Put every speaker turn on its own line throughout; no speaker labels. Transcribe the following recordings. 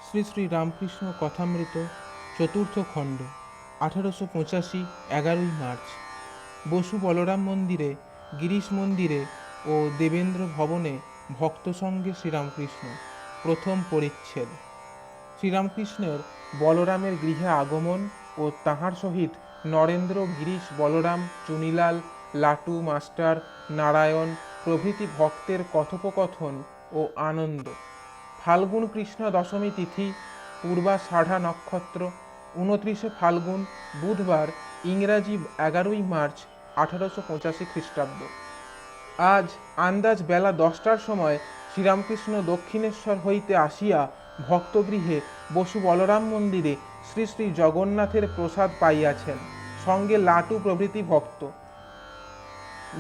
শ্রী শ্রী রামকৃষ্ণ কথামৃত চতুর্থ খণ্ড 1885 11ই মার্চ। বসু বলরাম মন্দিরে, গিরিশ মন্দিরে ও দেবেন্দ্র ভবনে ভক্ত সঙ্গে শ্রীরামকৃষ্ণ। প্রথম পরিচ্ছেদ। শ্রীরামকৃষ্ণের বলরামের গৃহে আগমন ও তাঁহার সহিত নরেন্দ্র, গিরিশ, বলরাম, চুনিলাল, লাটু মাস্টার, নারায়ণ প্রভৃতি ভক্তের কথোপকথন ও আনন্দ। ফাল্গুন কৃষ্ণ দশমী তিথি, পূর্বাষাঢ়া নক্ষত্র, 29 ফাল্গুন বুধবার, ইংরাজি 11ই মার্চ 1885 খ্রিস্টাব্দ। আজ আন্দাজ বেলা 10টার সময় শ্রীরামকৃষ্ণ দক্ষিণেশ্বর হইতে আসিয়া ভক্তগৃহে বসু বলরাম মন্দিরে শ্রী শ্রী জগন্নাথের প্রসাদ পাইয়াছেন, সঙ্গে লাটু প্রভৃতি ভক্ত।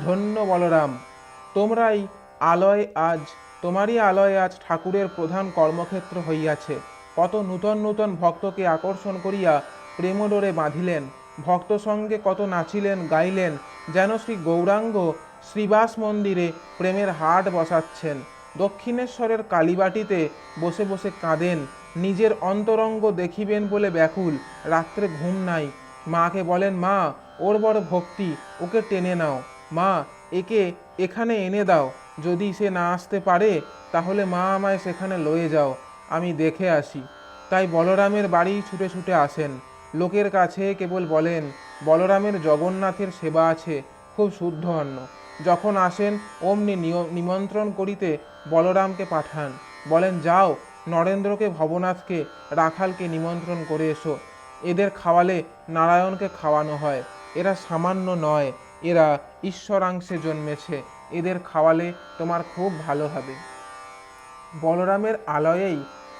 ধন্য বলরাম, তোমারই আলয় আজ ঠাকুরের প্রধান কর্মক্ষেত্র হইয়াছে। কত নূতন নূতন ভক্তকে আকর্ষণ করিয়া প্রেমডোরে বাঁধিলেন। ভক্ত সঙ্গে কত নাচিলেন গাইলেন, যেন শ্রী গৌরাঙ্গ শ্রীবাস মন্দিরে প্রেমের হাট বসাচ্ছেন। দক্ষিণেশ্বরের কালীবাটিতে বসে বসে কাঁদেন, নিজের অন্তরঙ্গ দেখিবেন বলে ব্যাকুল। রাত্রে ঘুম নাই। মাকে বলেন, মা, ওর বড় ভক্তি, ওকে টেনে নাও। মা, একে এখানে এনে দাও। যদি সে না আসতে পারে তাহলে মা আমায় সেখানে লয়ে যাও, আমি দেখে আসি। তাই বলরামের বাড়ি ছুটে ছুটে আসেন। লোকের কাছে কেবল বলেন, বলরামের জগন্নাথের সেবা আছে, খুব শুদ্ধ অন্ন। যখন আসেন অমনি নিমন্ত্রণ করিতে বলরামকে পাঠান। বলেন, যাও, নরেন্দ্রকে, ভবনাথকে, রাখালকে নিমন্ত্রণ করে এসো। এদের খাওয়ালে নারায়ণকে খাওয়ানো হয়। এরা সামান্য নয়, এরা ঈশ্বরাংশে জন্মেছে। এদের খাওয়ালে তোমার খুব ভালো হবে। বলরামের আলয়েই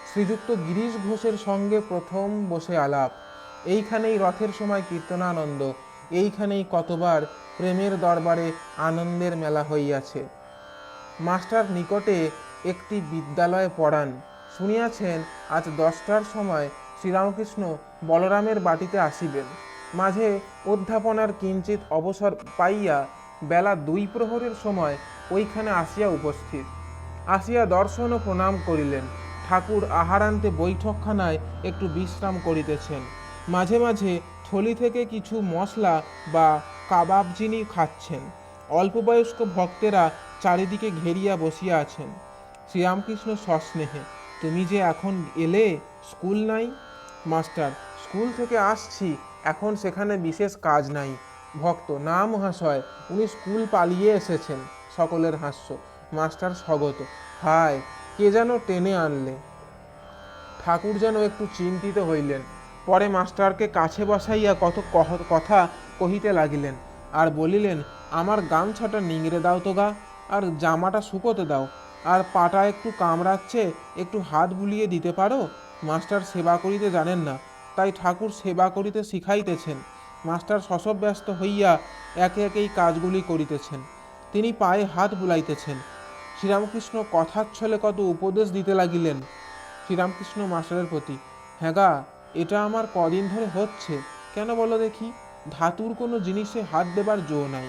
শ্রীযুক্ত গিরিশ ঘোষের সঙ্গে প্রথম বসে আলাপ। এইখানেই রথের সময় কীর্তনানন্দ, এইখানেই কতবার প্রেমের দরবারে আনন্দের মেলা হইয়াছে। মাস্টার নিকটে একটি বিদ্যালয়ে পড়ান। শুনিয়াছেন আজ 10টার সময় শ্রীরামকৃষ্ণ বলরামের বাটিতে আসিবেন। মাঝে অধ্যাপনার কিঞ্চিত অবসর পাইয়া বেলা 2 প্রহরের সময় ওইখানে আসিয়া উপস্থিত। আসিয়া দর্শন ও প্রণাম করিলেন। ঠাকুর আহারান্তে বৈঠকখানায় একটু বিশ্রাম করিতেছেন। মাঝে মাঝে থলি থেকে কিছু মশলা বা কাবাব জিনিস খাচ্ছেন। অল্পবয়স্ক ভক্তেরা চারিদিকে ঘেরিয়া বসিয়া আছেন। শ্রীরামকৃষ্ণ সস্নেহে, তুমি যে এখন এলে, স্কুল নাই? মাস্টার, স্কুল থেকে আসছি, এখন সেখানে বিশেষ কাজ নাই। ভক্ত, না মহাশয়, উনি স্কুল পালিয়ে এসেছেন। সকলের হাস্য। মাস্টার স্বগত, হায়, কে যেন টেনে আনলে। ঠাকুর যেন একটু চিন্তিত হইলেন। পরে মাস্টারকে কাছে বসাইয়া কত কথা কহিতে লাগিলেন, আর বলিলেন, আমার গামছাটা নিংড়ে দাও তো গা, আর জামাটা শুকোতে দাও, আর পাটা একটু কামড়াচ্ছে, একটু হাত বুলিয়ে দিতে পারো। মাস্টার সেবা করিতে জানেন না, তাই ঠাকুর সেবা করিতে শিখাইতেছেন। মাস্টার শশব ব্যস্ত হইয়া একে একে এই কাজগুলি করিতেছেন। তিনি পায়ে হাত বুলাইতেছেন। শ্রীরামকৃষ্ণ কথার ছলে কত উপদেশ দিতে লাগিলেন। শ্রীরামকৃষ্ণ মাস্টারের প্রতি, হ্যাঁ গা, এটা আমার কদিন ধরে হচ্ছে। কেন বলো দেখি? ধাতুর কোনো জিনিসে হাত দেবার জো নাই।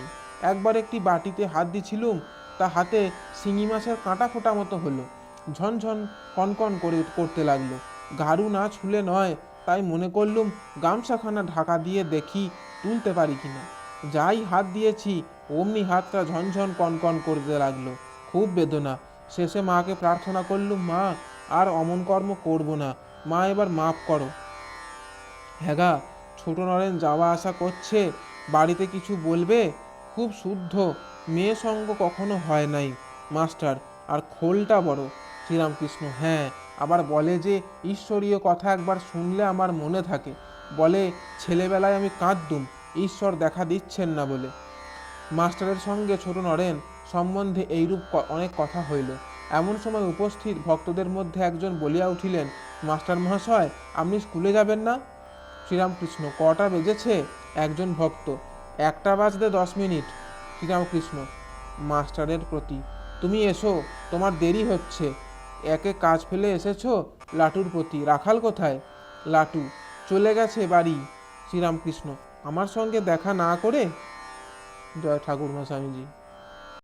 একবার একটি বাটিতে হাত দিছিলুম, তা হাতে শিঙি মাছের কাঁটা ফোটা মতো হলো। ঝনঝন কনকন করতে লাগলো। গাড়ু না ছুলে নয়, তাই মনে করলুম গামছাখানা ঢাকা দিয়ে দেখি তুলতে পারি কিনা। যাই হাত দিয়েছি অমনি হাতটা ঝনঝন কনকন করতে লাগলো। খুব বেদনা। শেষে মাকে প্রার্থনা করলুম, মা, আর অমন কর্ম করব না, মা, এবার মাফ করো। হ্যাঁ, ছোট নরেন যাওয়া আসা করছে, বাড়িতে কিছু বলবে? খুব শুদ্ধ, মেয়ে সঙ্গ কখনো হয় নাই। মাস্টার, আর খোলটা বড়। শ্রীরামকৃষ্ণ, হ্যাঁ, আবার বলে যে ঈশ্বরীয় কথা একবার শুনলে আমার মনে থাকে। বলে ছেলেবেলায় আমি কাঁদতুম, ঈশ্বর দেখা দিচ্ছেন না বলে। মাস্টারের সঙ্গে ছোট নরেন সম্বন্ধে এইরূপ অনেক কথা হইল। এমন সময় উপস্থিত ভক্তদের মধ্যে একজন বলিয়া উঠিলেন, মাস্টার মহাশয়, আপনি স্কুলে যাবেন না? শ্রীরামকৃষ্ণ, কটা বেজেছে? একজন ভক্ত, 1টা বাজতে 10 মিনিট। শ্রীরামকৃষ্ণ মাস্টারের প্রতি, তুমি এসো, তোমার দেরি হচ্ছে। একে কাজ ফেলে এসেছো? লাটুর প্রতি, রাখাল কোথায়? লাটু, চলে গেছে বাড়ি। শ্রীরামকৃষ্ণ, আমার সঙ্গে দেখা না করে? জয় ঠাকুর মা স্বামীজি।